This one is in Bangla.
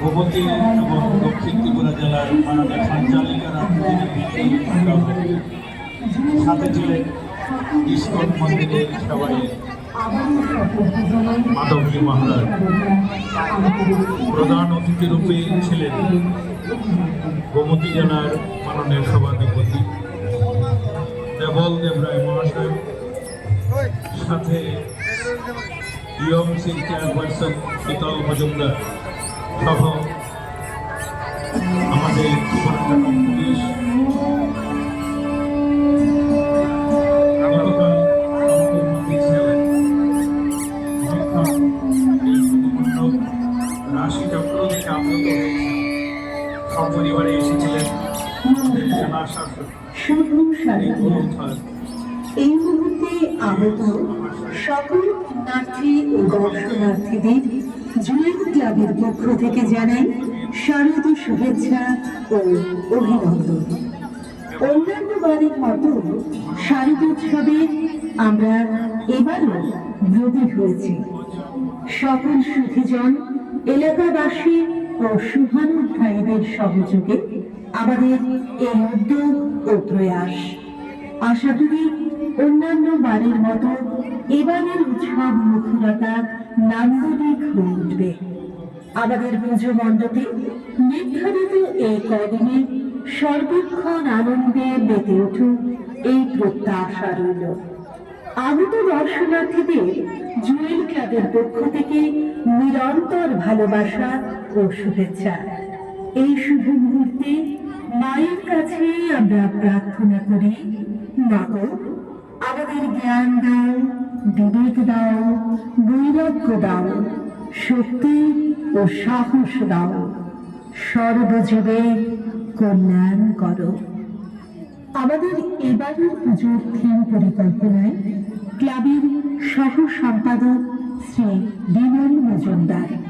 গোমতী এবং দক্ষিণ ত্রিপুরা জেলার মাননীয় সঞ্চালিকার সাথে ছিলেন ইস্কন মন্দিরের সবাই মাধবজী মহারাজ। প্রধান অতিথি রূপে ছিলেন গোমতী জেলার মাননীয় সভাধিপতি দেবল দেব রায় মহাশয়, সাথে ইয়ংসি চেয়ারপারসন শীতল মজুমদার সহ আমাদের পুলিশ রাশি চক্র থেকে আপ্লুত সপরিবারে এসেছিলেন এই মুহূর্তে আগত সকল পুণ্যার্থী ও দর্শনার্থীদের জুয়েল ক্লাবের পক্ষ থেকে জানাই শারদ শুভেচ্ছা ও অভিনন্দন। অন্যান্য বারের মতো শারদোৎসবে আমরা এবারও ব্রতী হয়েছি। সকল সুধীজন, এলাকাবাসী ও শুভানুধ্যায়ীদের সহযোগে আমাদের এই উদ্যোগ ও প্রয়াস। আশা করি অন্যান্য বারের মতো এবারের উৎসব মুখরতা নান্দনিক হয়ে উঠবে। আমাদের পুজো মণ্ডপে নির্ধারিত এই কদিনে সর্বক্ষণ আনন্দে মেতে উঠুক এই প্রত্যাশা রইল। আগত দর্শনার্থীদের জুয়েল ক্লাবের পক্ষ থেকে নিরন্তর ভালোবাসা ও শুভেচ্ছা। এই শুভ মুহূর্তে মায়ের কাছে আমরা প্রার্থনা করি, মাগো আমাদের জ্ঞান দাও, বিবেক দাও, বৈরাগ্য দাও, শক্তি ও সাহস দাও, সর্বজীবে কল্যাণ করো। আমাদের এবারের পুজোর থিম পরিকল্পনায় ক্লাবের সহ সম্পাদক শ্রী বিমল মজুমদার।